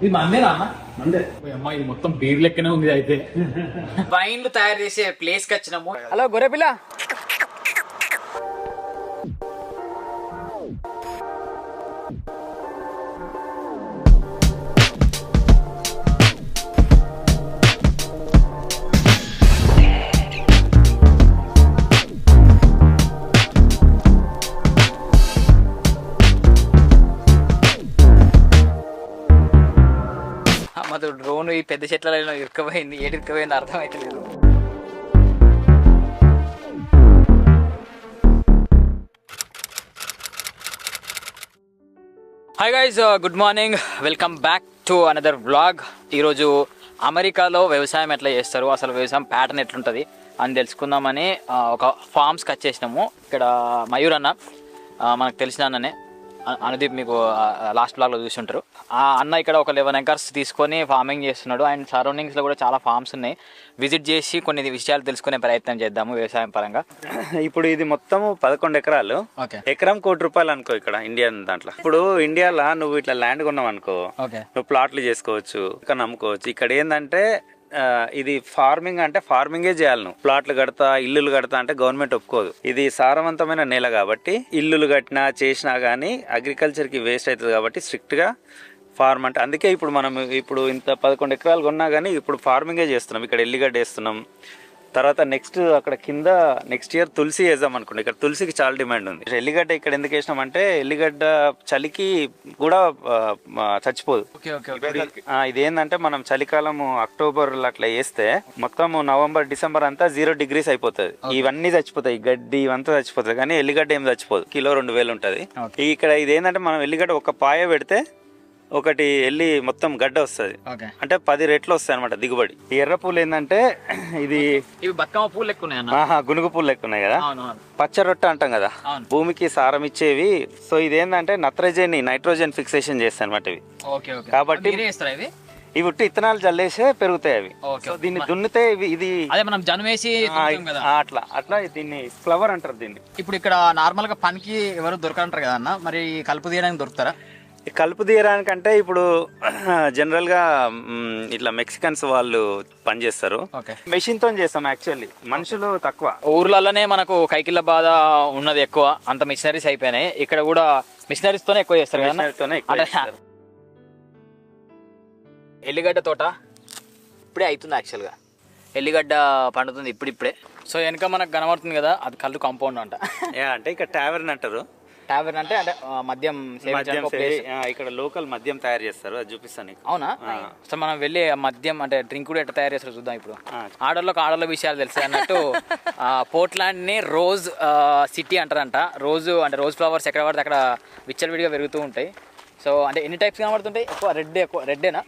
ఇది మందేనా అన్న? మందే అమ్మా. ఇది మొత్తం బీర్ లెక్కనే ఉంది. అయితే వైన్లు తయారు చేసే ప్లేస్ కి వచ్చినాము. హలో గొర్రెపిల్ల, మాది డ్రోన్ ఈ పెద్ద చెట్లలో ఇరుక్కుపోయింది. ఏడు ఇరుక్కుపోయింది అర్థం అయితే లేదు. Hi guys, good morning, welcome back to another vlog. ఈరోజు అమెరికాలో వ్యవసాయం ఎట్లా చేస్తారు, అసలు వ్యవసాయం ప్యాటర్న్ ఎట్లుంటుంది అని తెలుసుకుందామని ఒక ఫార్మ్స్కి వచ్చేసినాము. ఇక్కడ మయూర్ అన్న, మనకు తెలిసిన అన్ననే, అనుదీప్ మీకు లాస్ట్ బ్లాగ్లో చూసుంటారు. ఆ అన్న ఇక్కడ ఒక 11 acres తీసుకొని ఫార్మింగ్ చేస్తున్నాడు. అండ్ సరౌండింగ్స్లో కూడా చాలా ఫార్మ్స్ ఉన్నాయి. విజిట్ చేసి కొన్ని విషయాలు తెలుసుకునే ప్రయత్నం చేద్దాము వ్యవసాయం పరంగా. ఇప్పుడు ఇది మొత్తం 11 ఎకరాలు. ఎకరం ₹1,00,00,000 అనుకో ఇక్కడ ఇండియన్ దాంట్లో. ఇప్పుడు ఇండియాలో నువ్వు ఇట్లా ల్యాండ్ కొన్నావు అనుకో, నువ్వు ప్లాట్లు చేసుకోవచ్చు, ఇక్కడ నమ్ముకోవచ్చు. ఇక్కడ ఏంటంటే ఇది ఫార్మింగ్ అంటే ఫార్మింగే చేయాలి. నువ్వు ప్లాట్లు కడతా, ఇల్లులు కడతా అంటే గవర్నమెంట్ ఒప్పుకోదు. ఇది సారవంతమైన నేల కాబట్టి ఇల్లులు కట్టినా చేసినా గానీ అగ్రికల్చర్ కి వేస్ట్ అవుతుంది కాబట్టి స్ట్రిక్ట్ గా ఫార్మ్ అంటే. అందుకే ఇప్పుడు మనం ఇప్పుడు ఇంత 11 ఎకరాలు కొన్నా కానీ ఇప్పుడు ఫార్మింగే చేస్తున్నాం. ఇక్కడ ఎల్లిగడ్డ వేస్తున్నాం. తర్వాత నెక్స్ట్ అక్కడ కింద నెక్స్ట్ ఇయర్ తులసి వేద్దాం అనుకోండి. ఇక్కడ తులసికి చాలా డిమాండ్ ఉంది. ఎల్లిగడ్డ ఇక్కడ ఎందుకు వేసినాం అంటే ఎల్లిగడ్డ చలికి కూడా చచ్చిపోదు. ఇది ఏంటంటే మనం చలికాలం అక్టోబర్ అట్లా వేస్తే మొత్తం నవంబర్ డిసెంబర్ అంతా 0 degrees అయిపోతుంది. ఇవన్నీ చచ్చిపోతాయి, గడ్డి ఇవంతా చచ్చిపోతుంది. కానీ ఎల్లిగడ్డ ఏం చచ్చిపోదు. కిలో 2,000 ఉంటుంది. ఇక్కడ ఇది ఏంటంటే మనం ఎల్లిగడ్డ ఒక పాయ పెడితే ఒకటి వెళ్ళి మొత్తం గడ్డ వస్తుంది. అంటే 10 రెట్లు వస్తాయి అనమాట దిగుబడి. ఈ ఎర్ర పూలు ఏంటంటే ఇది బతుకమ్మ పూలు ఎక్కువ, గునుగు పూలు ఎక్కువ ఉన్నాయి కదా, పచ్చ రొట్టె అంటాం కదా, భూమికి సారం ఇచ్చేవి. సో ఇదేంటంటే నైట్రోజన్ ఫిక్సేషన్ చేస్తాయి అనమాట ఇవి. కాబట్టి ఇవి ఉట్టి ఇత్తనాలు చల్లేసే పెరుగుతాయి అవి. దీన్ని దున్నితే ఇది మనం జన్మేసి అట్లా అట్లా దీన్ని ఫ్లవర్ అంటారు దీన్ని. ఇప్పుడు ఇక్కడ నార్మల్ గా పనికి ఎవరు దొరకంటారు కదా అన్న, మరి కలుపు తీయడానికి దొరుకుతారా? కలుపు తీయడానికంటే ఇప్పుడు జనరల్ గా ఇట్లా మెక్సికన్స్ వాళ్ళు పనిచేస్తారు. మెషిన్ తో చేస్తాం. యాక్చువల్లీ మనుషులు తక్కువ. ఊర్లలోనే మనకు కైకిళ్ళ బాధ ఉన్నది ఎక్కువ, అంత మిషనరీస్ అయిపోయినాయి. ఇక్కడ కూడా మిషనరీస్ తోనే ఎక్కువ చేస్తారు కదా. ఎల్లిగడ్డ తోట ఇప్పుడే అవుతుంది. యాక్చువల్గా ఎల్లిగడ్డ పండుతుంది ఇప్పుడిప్పుడే. సో వెనక మనకు కనబడుతుంది కదా, అది కళ్ళు కాంపౌండ్ అంట. అంటే ఇక్కడ టావెర్న్ అంటారు. టావెర్న్ అంటే మద్యం ఇక్కడ లోకల్ మద్యం తయారు చేస్తారు. అది చూపిస్తాను. అవునా? సో మనం వెళ్ళి మద్యం అంటే డ్రింక్ కూడా ఎట్లా తయారు చేస్తారు చూద్దాం. ఇప్పుడు ఆడోళ్ళ విషయాలు తెలుస్తాయి అన్నట్టు పోర్ట్లాండ్ ని రోజ్ సిటీ అంటారంట. రోజు అంటే రోజ్ ఫ్లవర్స్ ఎక్కడ పడితే అక్కడ విచ్చలవిడిగా పెరుగుతూ ఉంటాయి. సో అంటే ఎన్ని టైప్స్ కనబడుతుంటాయి? ఎక్కువ రెడ్డేనా?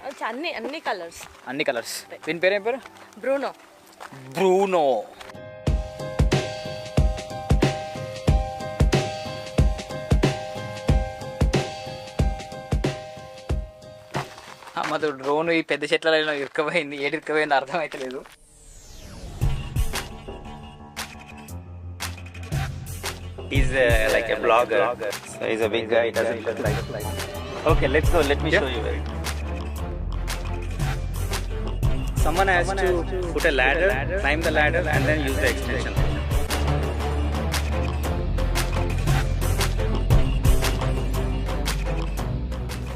అన్ని కలర్స్. దీని పేరు ఏం పేరు? బ్రూనో. మాది డ్రోన్ ఈ పెద్ద చెట్లలో ఇరుక్కుపోయింది. ఏడు ఇరుక్కుపోయింది అర్థం అయితే లేదు. He's like a blogger. So he's a big guy. He doesn't look like. Okay, let's go. Let me show you. Someone has to put a ladder, climb the ladder, and then use the extension.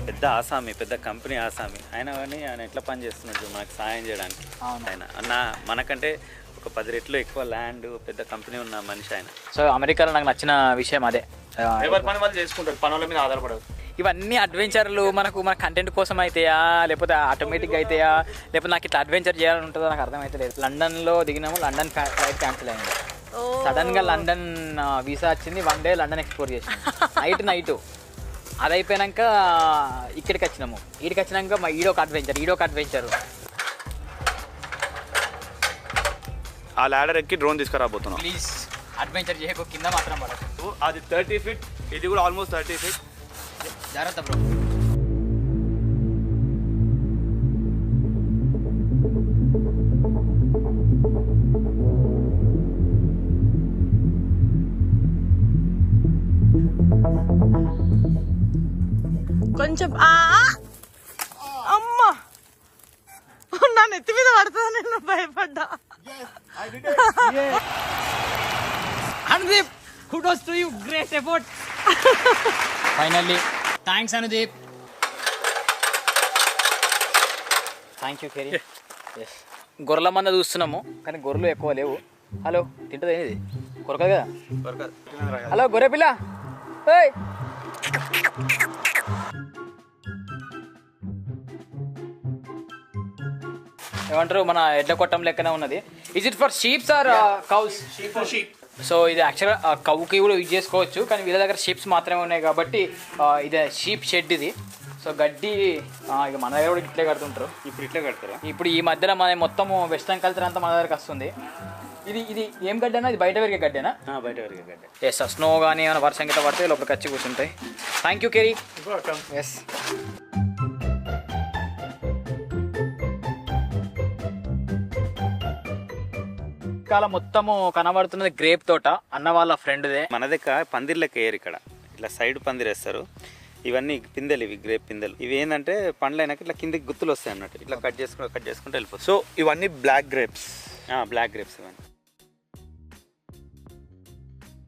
పెద్ద ఆసామి, పెద్ద company ఆసామి ఆయన. కానీ ఆయన ఎట్లా పని చేస్తున్నాడు మనకు సాయం చేయడానికి. ఆయన మనకంటే ఒక 10 రెట్లు ఎక్కువ ల్యాండ్, పెద్ద కంపెనీ ఉన్న మనిషి ఆయన. సో అమెరికాలో నాకు నచ్చిన విషయం అదే, ఎవరి పని వాళ్ళు చేసుకుంటారు, పనుల మీద ఆధారపడదు. ఇవన్నీ అడ్వెంచర్లు మన కంటెంట్ కోసం అయితాయా, లేకపోతే ఆటోమేటిక్గా అయితాయా, లేకపోతే నాకు ఇట్లా అడ్వెంచర్ చేయాలని ఉంటుందో నాకు అర్థమైతే లేదు. లండన్లో దిగినాము, లండన్ ఫ్లైట్ క్యాన్సిల్ అయింది. సడన్గా లండన్ వీసా వచ్చింది. 1 day లండన్ ఎక్స్ప్లోర్ చేసినాం. నైట్ అది అయిపోయాక ఇక్కడికి వచ్చినాము. ఈడికి వచ్చినాక మా ఈడొక అడ్వెంచర్. ఆ ల్యాడర్ ఎక్కి డ్రోన్ తీసుకురాబోతున్నాం. ప్లీజ్ అడ్వెంచర్ చేయకు, కింద మాత్రం పడదు. అది 30 feet, ఇది కూడా ఆల్మోస్ట్ 30 feet. జాగ్రత్త బ్రో. కొంచెం అమ్మ నెత్తి మీద పడుతుంది నేను భయపడ్డా. Anudeep, kudos to you, great effort. Finally, thanks Anudeep. Thank you Kerry. Yes. గొర్రెల మంద చూస్తున్నాము కానీ గొర్రెలు ఎక్కువ లేవు. హలో, తింటది ఇది కొరకదు కదా? హలో గొర్రె పిల్ల, ఏమంటారు, మన ఎడ్ల కొట్టం లెక్కనే ఉన్నది. Is it for sheeps or cows? So ఇది యాక్చువల్గా కౌకి కూడా యూజ్ చేసుకోవచ్చు, కానీ వీళ్ళ దగ్గర షీప్స్ మాత్రమే ఉన్నాయి కాబట్టి ఇది షీప్ షెడ్ ఇది. సో గడ్డి ఇక మన దగ్గర కూడా ఇట్లే కడుతుంటారు. ఇప్పుడు ఇట్లే కడతారా? ఇప్పుడు ఈ మధ్యలో మన మొత్తం వెస్టర్న్ కల్చర్ అంతా మన దగ్గరకు వస్తుంది. ఇది ఇది ఏం గడ్డి అన్నా? ఇది బయట పెరిగే గడ్డేనా? బయట పెరిగే గడ్డి. ఎస్, స్నో కానీ ఏమైనా వర్షం గిట్ల పడితే లోపలికి వచ్చి కూర్చుంటాయి. థ్యాంక్ యూ కెరీ. ఎస్. కాలం మొత్తము కనబడుతున్నది గ్రేప్ తోట, అన్న వాళ్ళ ఫ్రెండ్దే. మన దగ్గర పందిర్ లెక్క వేయరు ఇక్కడ, ఇట్లా సైడ్ పందిర్ వేస్తారు. ఇవన్నీ పిందెలు, ఇవి గ్రేప్ పిందెలు. ఇవి ఏంటంటే పండ్లు అయినాక ఇట్లా కిందకి గుత్తులు వస్తాయి అన్నట్టు, ఇట్లా కట్ చేసుకుంటూ వెళ్ళిపోతుంది. సో ఇవన్నీ బ్లాక్ గ్రేప్స్. బ్లాక్ గ్రేప్స్ ఇవన్నీ.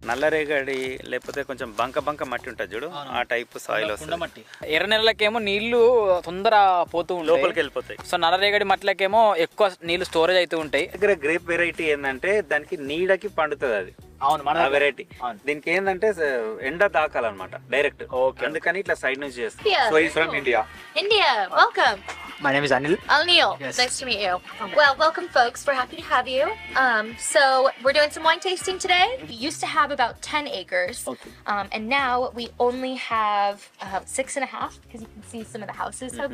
నల్లరేగడి లేకపోతే కొంచెం బంక మట్టి ఉంటుంది చూడు, ఆ టైప్ సాయిల్ వస్తుంది. ఎర్ర నెలలకేమో నీళ్లు తొందర పోతూ ఉంటాయి, లోపలికి వెళ్ళిపోతాయి. సో నల్లరేగడి మట్లకేమో ఎక్కువ నీళ్లు స్టోరేజ్ అవుతూ ఉంటాయి. దగ్గర గ్రేప్ వెరైటీ ఏంటంటే దానికి నీడకి పండుతుంది అది. అవును, మన వెరైటీ. దీనికి ఏంటంటే ఎండ దాకాలన్నమాట డైరెక్ట్. అందుకని ఇట్లా సైడ్ నుంచి చేస్తాం. So he's from India. India, welcome. My name is Anil. Anil, Yes. nice to meet you. Well, welcome folks, we're happy to have you. So we're doing some wine tasting today. We used to have about 10 acres, and now we only have 6.5, because you can see some of the houses. So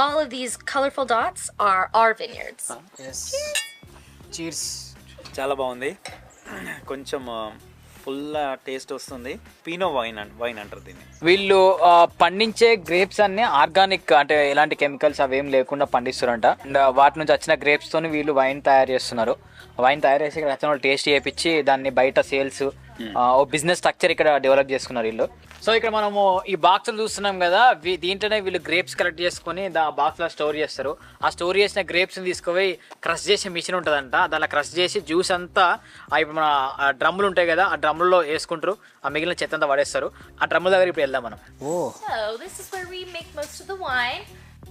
all of these colorful dots are our vineyards. Yes. Cheers. చాలా బాగుంది, కొంచెం full taste వస్తుంది. పీనో wine అంటారు దీన్ని. వీళ్ళు పండించే grapes అన్ని organic, అంటే ఎలాంటి కెమికల్స్ అవేం లేకుండా పండిస్తారంట. అండ్ వాటి నుంచి వచ్చిన గ్రేప్స్ తోని వీళ్ళు వైన్ తయారు చేస్తున్నారు. వైన్ తయారు చేసి ఇక్కడ వచ్చిన వాళ్ళు టేస్ట్ చేయించి దాన్ని బయట సేల్స్, ఓ బిజినెస్ స్ట్రక్చర్ ఇక్కడ డెవలప్ చేసుకున్నారు వీళ్ళు. సో ఇక్కడ మనము ఈ బాక్సులు చూస్తున్నాం కదా, దీంట్లోనే వీళ్ళు గ్రేప్స్ కలెక్ట్ చేసుకుని బాక్స్ లో స్టోర్ చేస్తారు. ఆ స్టోర్ చేసిన గ్రేప్స్ తీసుకుపోయి క్రష్ చేసే మిషన్ ఉంటుందంట, దానిలో క్రష్ చేసి జ్యూస్ అంతా ఇప్పుడు మన డ్రమ్ములు ఉంటాయి కదా, ఆ డ్రమ్ముల్లో వేసుకుంటారు, ఆ మిగిలిన చెత్త అంతా పడేస్తారు. ఆ డ్రమ్ముల దగ్గర ఇప్పుడు వెళ్దాం మనం. So this is where we make most of the wine.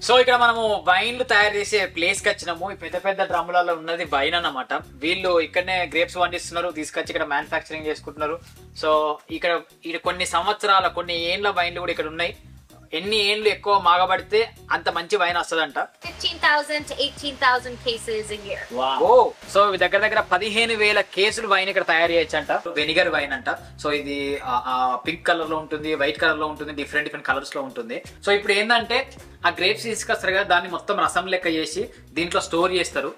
So ఇక్కడ మనము వైన్లు తయారు చేసే ప్లేస్ కి వచ్చినాము. ఈ పెద్ద పెద్ద డ్రమ్ములలో ఉన్నది వైన్ అన్నమాట. వీళ్ళు ఇక్కడనే గ్రేప్స్ పండిస్తున్నారు, తీసుకొచ్చి ఇక్కడ మ్యానుఫ్యాక్చరింగ్ చేసుకుంటున్నారు. సో ఇక్కడ కొన్ని సంవత్సరాల, కొన్ని ఏండ్ల వైన్లు కూడా ఇక్కడ ఉన్నాయి. ఎన్ని ఏండ్లు ఎక్కువ మాగబడితే అంత మంచి వైన్ వస్తుందంట. 15,000 to 18,000 cases a year. Oh, so దగ్గర 15,000 కేసులు వైన్ ఇక్కడ తయారు చేయొచ్చు అంట. వెనిగర్ వైన్ అంట. సో ఇది పింక్ కలర్ లో ఉంటుంది, వైట్ కలర్ లో ఉంటుంది, డిఫరెంట్ కలర్స్ లో ఉంటుంది. సో ఇప్పుడు ఏంటంటే ఆ గ్రేప్స్ తీసుకొస్తారు కదా, దాన్ని మొత్తం రసం లెక్క చేసి దీంట్లో స్టోర్ చేస్తారు.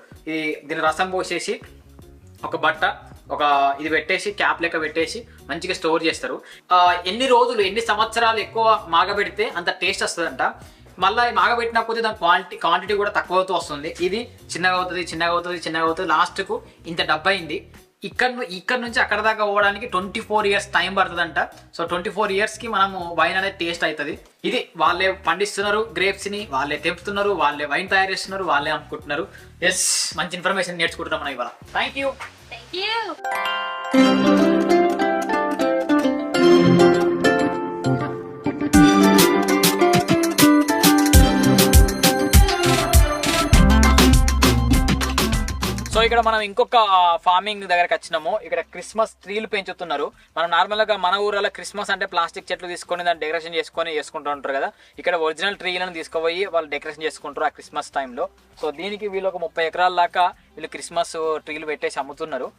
దీని రసం పోసేసి ఒక బట్ట, ఇది పెట్టేసి క్యాప్ లెక్క పెట్టేసి మంచిగా స్టోర్ చేస్తారు. ఎన్ని రోజులు, ఎన్ని సంవత్సరాలు ఎక్కువ మాగబెడితే అంత టేస్ట్ వస్తుందంట. మళ్ళీ మాగబెట్టిన కొద్ది దాని క్వాంటిటీ కూడా తక్కువ అవుతూ వస్తుంది. ఇది చిన్నగా అవుతుంది, లాస్ట్కు ఇంత డబ్బు అయింది. ఇక్కడ నుంచి అక్కడ దాకా పోవడానికి 24 years టైం పడుతుందంట. సో 24 yearsకి మనము వైన్ అనేది టేస్ట్ అవుతుంది. ఇది వాళ్ళే పండిస్తున్నారు, గ్రేప్స్ ని వాళ్ళే తెంపుతున్నారు, వాళ్ళే వైన్ తయారు చేస్తున్నారు, వాళ్ళే అమ్ముకుంటున్నారు. ఎస్, మంచి ఇన్ఫర్మేషన్ నేర్చుకుంటున్నాం మనం ఇవాళ. Thank you. Thank you. So ఇక్కడ మనం ఇంకొక ఫార్మింగ్ దగ్గరకు వచ్చినాము. ఇక్కడ క్రిస్మస్ ట్రీలు పెంచుతున్నారు. మనం నార్మల్ గా మన ఊర్లలో క్రిస్మస్ అంటే ప్లాస్టిక్ చెట్లు తీసుకొని దాన్ని డెకరేషన్ చేసుకుంటూ ఉంటారు కదా. ఇక్కడ ఒరిజినల్ ట్రీలను తీసుకుపోయి వాళ్ళు డెకరేషన్ చేసుకుంటారు ఆ క్రిస్మస్ టైంలో. సో దీనికి వీళ్ళు ఒక 30 ఎకరాల దాకా వీళ్ళు క్రిస్మస్ ట్రీలు పెట్టేసి అమ్ముతున్నారు.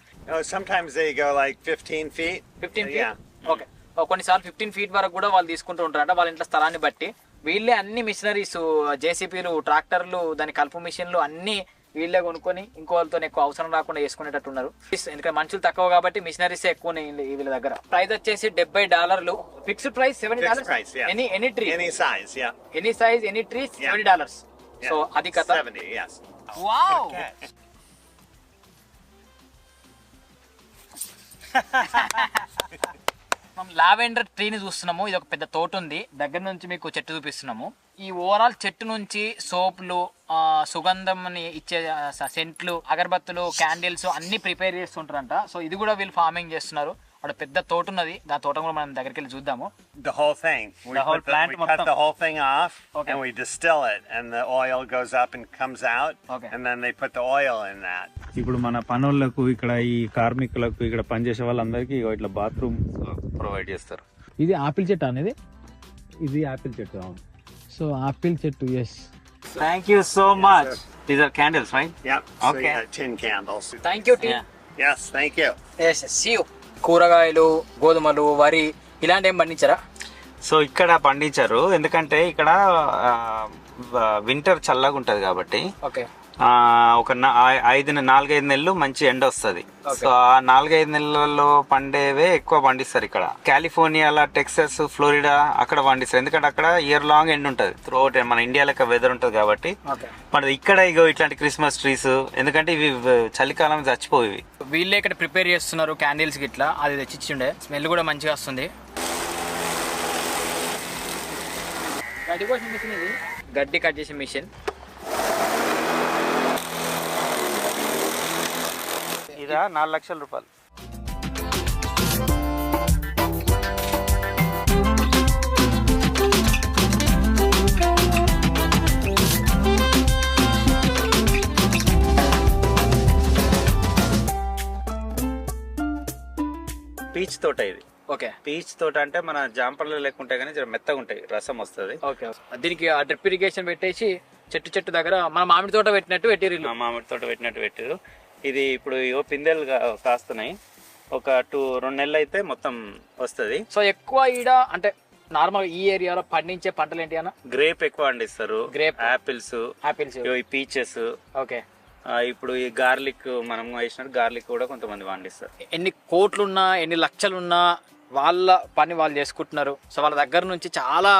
Sometimes they go like 15 feet. 15 feet? Okay. కొన్నిసార్లు 15 feet వరకు కూడా వాళ్ళు తీసుకుంటూ ఉంటారంట వాళ్ళ ఇంట్లో స్థలాన్ని బట్టి. వీళ్ళే అన్ని మిషనరీస్, జేసీపీలు, ట్రాక్టర్లు, దాని కలుపు మిషన్లు అన్ని వీళ్ళే కొనుక్కొని ఇంకో వాళ్ళతో ఎక్కువ అవసరం రాకుండా చేసుకునేటట్టు ఉన్నారు. ఎందుకంటే మనుషులు తక్కువ కాబట్టి మిషనరీస్ ఎక్కువ వీళ్ళ దగ్గర. ప్రైస్ వచ్చేసి $70. Fixed price $70. Any tree, Any size, yeah. Any size, any tree $70. So అది కథ. 70, yes. వావ్. మనం లావెండర్ ట్రీని చూస్తున్నాము. ఇది ఒక పెద్ద తోట ఉంది, దగ్గర నుంచి మీకు చెట్టు చూపిస్తున్నాము. ఈ ఓవరాల్ చెట్టు నుంచి సోపులు, సుగంధం ఇచ్చే సెంట్లు, అగరబత్తులు, క్యాండిల్స్ అన్ని ప్రిపేర్ చేస్తుంటారంట. సో ఇది కూడా వీళ్ళు ఫార్మింగ్ చేస్తున్నారు. అక్కడ పెద్ద తోట ఉన్నది, దాని తోట కూడా మనం దగ్గరికి వెళ్ళి చూద్దాము. The whole thing. The whole plant we cut the whole thing off, Okay. and we distill it, and the oil goes up and comes out, Okay. and then they put the oil in that. ఇప్పుడు మన పనులకు ఇక్కడ ఈ కార్మికులకు ఇక్కడ పనిచేసే వాళ్ళందరికీ ఇట్లా బాత్రూమ్ ప్రొవైడ్ చేస్తారు. ఇది ఆపిల్ చెట్టు అనేది. ఇది యాపిల్ చెట్టు. సో ఆపిల్ చెట్టు. Yes. Thank you so much. These are candles, right? Yep. So Okay. you got tin candles. Thank you టీ. Yes, thank you. See you. కూరగాయలు, గోధుమలు, వరి ఇలాంటి ఏం పండించారా? సో ఇక్కడ పండించారు, ఎందుకంటే ఇక్కడ వింటర్ చల్లగా ఉంటది కాబట్టి ఓకే. ఒక 4-5 నెలలు మంచి ఎండ వస్తుంది. సో ఆ 4-5 నెలల్లో పండేవే ఎక్కువ పండిస్తారు ఇక్కడ. కాలిఫోర్నియాలో, టెక్సస్, ఫ్లోరిడా అక్కడ పండిస్తారు, ఎందుకంటే అక్కడ ఇయర్ లాంగ్ ఎండ్ ఉంటుంది. త్రూఅవుట్ మన ఇండియా లెక్క వెదర్ ఉంటుంది కాబట్టి. మన ఇక్కడ ఇగో ఇట్లాంటి క్రిస్మస్ ట్రీస్, ఎందుకంటే ఇవి చలికాలం చచ్చిపోయి. వీళ్ళే ఇక్కడ ప్రిపేర్ చేస్తున్నారు క్యాండిల్స్ గిట్లా. అది తెచ్చిచ్చిండే, స్మెల్ కూడా మంచిగా వస్తుంది. గడ్డి కోసే మిషన్ ఇది, గడ్డి కట్ చేసే మిషన్. ఇదా 4 లక్షల రూపాయలు. పీచ్ తోట ఇది. ఓకే. పీచ్ తోట అంటే మన జాంపళ్ళు లెక్క ఉంటాయి కానీ మెత్తగా ఉంటాయి, రసం వస్తుంది. ఓకే. దీనికి డ్రిప్ ఇరిగేషన్ పెట్టేసి చెట్టు దగ్గర మన మామిడి తోట పెట్టినట్టు పెట్టిరు. మామిడి తోట పెట్టినట్టు పెట్టారు. ఇది ఇప్పుడు ఇవో పిందెలు కాస్తున్నాయి. ఒక 2 నెలలు అయితే మొత్తం వస్తుంది. సో ఎక్కువ ఈడ అంటే నార్మల్ ఈ ఏరియాలో పండించే పంటలు ఏంటి అన్న? గ్రేప్ ఎక్కువ పండిస్తారు, గ్రేప్, యాపిల్స్, ఈ పీచెస్. ఓకే. ఇప్పుడు ఈ గార్లిక్ మనం వేసినట్టు గార్లిక్ కూడా కొంతమంది పండిస్తారు. ఎన్ని కోట్లున్నా, ఎన్ని లక్షలున్నా వాళ్ళ పని వాళ్ళు చేసుకుంటున్నారు. సో వాళ్ళ దగ్గర నుంచి చాలా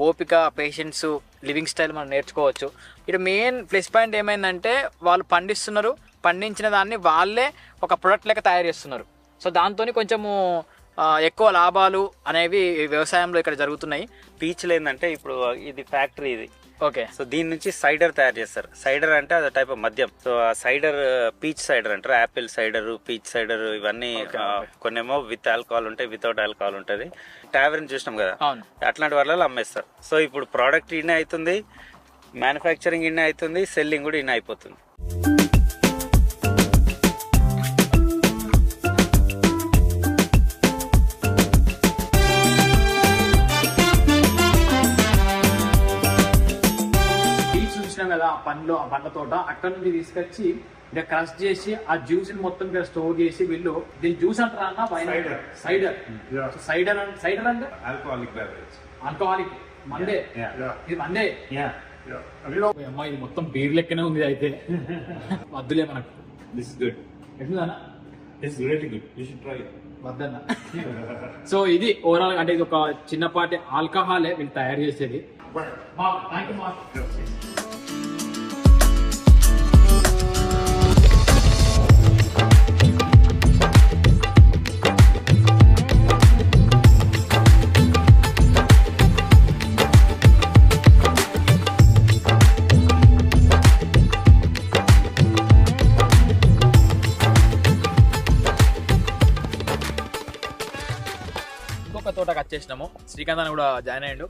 ఓపిక, పేషెన్స్, లివింగ్ స్టైల్ మనం నేర్చుకోవచ్చు. ఇక్కడ మెయిన్ ప్లస్ పాయింట్ ఏమైందంటే వాళ్ళు పండిస్తున్నారు, పండించిన దాన్ని వాళ్ళే ఒక ప్రొడక్ట్ లెక్క తయారు చేస్తున్నారు. సో దాంతో కొంచెము ఎక్కువ లాభాలు అనేవి వ్యవసాయంలో ఇక్కడ జరుగుతున్నాయి. పీచ్లు ఏంటంటే ఇప్పుడు ఇది ఫ్యాక్టరీ ఇది. ఓకే. సో దీని నుంచి సైడర్ తయారు చేస్తారు. సైడర్ అంటే అది టైప్ ఆఫ్ మద్యం. సో ఆ సైడర్ పీచ్ సైడర్ అంటారు. యాపిల్ సైడర్, పీచ్ సైడర్ ఇవన్నీ. కొన్నేమో విత్ ఆల్కహాల్ ఉంటాయి, వితౌట్ ఆల్కహాల్ ఉంటుంది. టావెర్న్ చూసినాం కదా, అట్లాంటి వాళ్ళలో అమ్మేస్తారు. సో ఇప్పుడు ప్రోడక్ట్ ఇన్నే అవుతుంది, మ్యానుఫ్యాక్చరింగ్ ఇన్నే అవుతుంది, సెల్లింగ్ కూడా ఇన్నే అయిపోతుంది. కదా ఆ పండ్ల తోట, అక్కడ నుంచి తీసుకొచ్చి ఇక్కడ క్రష్ చేసి ఆ జ్యూస్ ని మొత్తం ఇక్కడ స్టోర్ చేసి వీళ్ళు దీని జ్యూస్ అంటారా అన్న? సైడర్. సైడర్ అంటే Alcoholic beverage. ఆల్కహాలిక్ మందే. ఇది మందే. అమ్మా ఇది మొత్తం బీర్ లెక్కనే ఉంది అయితే. వద్దులే మనకు. This is good. ఎట్లుందన్నా? It's really good. You should try it. వద్దన్న. సో ఇది ఓవరాల్ అంటే ఇది ఒక చిన్నపాటి ఆల్కహాలే వీళ్ళు తయారు చేసేది. Thank you. తోట కట్ చేసినాము. శ్రీకాంత్ అని కూడా జాయిన్ అయ్యాడు.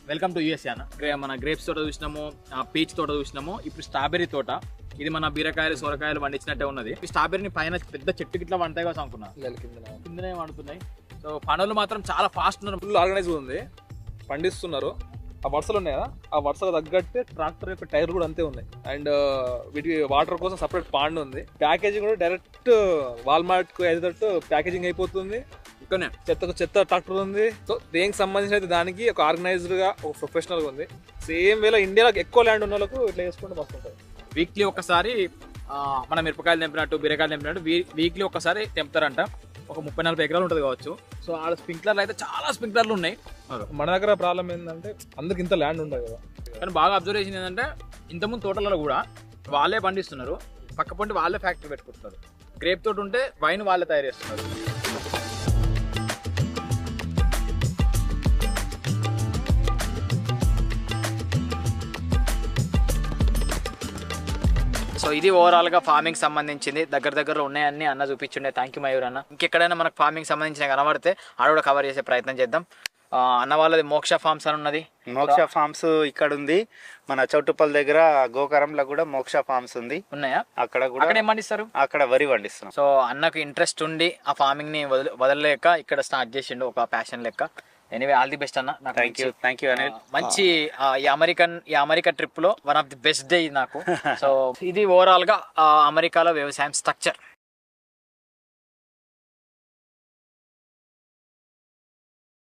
వెల్కమ్ టు యూఎస్ఏ అన్న. మన గ్రేప్స్ తోట చూసినాము, పీచ్ తోట చూసినాము, ఇప్పుడు స్ట్రాబెర్రీ తోట. ఇది మన బీరకాయలు, సొరకాయలు పండించినట్టే ఉన్నది. ఈ స్ట్రాబెర్రీని పైన పెద్ద చెట్టు గిట్లా వంటాయి కదా అనుకున్నా, కిందనే వండుతున్నాయి. సో పనులు మాత్రం చాలా ఫాస్ట్ ఉన్నారు, ఫుల్ ఆర్గనైజ్ ఉంది, పండిస్తున్నారు. ఆ వరుసలు ఉన్నాయి కదా, ఆ వరుసలు తగ్గట్టే ట్రాక్టర్ యొక్క టైర్ కూడా అంతే ఉన్నాయి. అండ్ వీటికి వాటర్ కోసం సపరేట్ పాండ్ ఉంది. ప్యాకేజింగ్ కూడా డైరెక్ట్ వాల్మార్ట్ కు అయ్యేటట్టు ప్యాకేజింగ్ అయిపోతుంది. ఇక్కడనే చెత్త ట్రాక్టర్ ఉంది. సో దేనికి సంబంధించిన అయితే దానికి ఒక ఆర్గనైజ్డ్ గా, ఒక ప్రొఫెషనల్ గా ఉంది. సేమ్ వేళ ఇండియాలో ఎక్కువ ల్యాండ్ ఉన్న వాళ్ళకు ఇట్లా చేసుకుంటే వస్తుంటాయి. వీక్లీ ఒకసారి మన మిరపకాయలు తెంపినట్టు, బీరకాయలు తెంపినట్టు వీక్లీ ఒకసారి తెంపుతారంట. ఒక 30-40 ఎకరాలు ఉంటుంది కావచ్చు. సో ఆడ స్ప్రింక్లర్లు అయితే చాలా స్ప్రింక్లర్లు ఉన్నాయి. మన దగ్గర ప్రాబ్లం ఏంటంటే అందరికి ఇంత ల్యాండ్ ఉండదు కదా. కానీ బాగా అబ్జర్వేషన్ ఏంటంటే ఇంతకుముందు తోటలలో కూడా వాళ్ళే పండిస్తున్నారు, పక్క పొంటి వాళ్ళే ఫ్యాక్టరీ పెట్టుకుంటున్నారు. గ్రేప్ తోట ఉంటే వైన్ వాళ్ళే తయారు చేస్తున్నారు. సో ఇది ఓవరాల్ గా ఫార్మింగ్ సంబంధించింది. దగ్గర ఉన్నాయన్నీ అన్న చూపించుండే. థ్యాంక్ యూ మయూర్ అన్న. ఇంకెక్కడైనా మనకు ఫార్మింగ్ సంబంధించిన కనబడితే ఆడ కూడా కవర్ చేసే ప్రయత్నం చేద్దాం. అన్న వాళ్ళది మోక్ష ఫార్మ్స్ అని ఉన్నది. మోక్ష ఫార్మ్స్ ఇక్కడ ఉంది. మన చౌటుప్పల్ దగ్గర గోకరంలో కూడా మోక్ష ఫార్మ్స్ ఉంది. ఉన్నాయా? అక్కడ కూడా. అక్కడ ఏం పండిస్తారు? అక్కడ వరి పండిస్తున్నాం. సో అన్నకు ఇంట్రెస్ట్ ఉండి ఆ ఫార్మింగ్ ని వదలలేక ఇక్కడ స్టార్ట్ చేసిండు ఒక ప్యాషన్ లెక్క. ఎనీవే ఆల్ ది బెస్ట్ అన్న. Thank you Anil. మంచి ఈ అమెరికా ట్రిప్ లో one of the best day నాకు. సో ఇది ఓవరాల్ గా అమెరికాలో వ్యవసాయం స్ట్రక్చర్.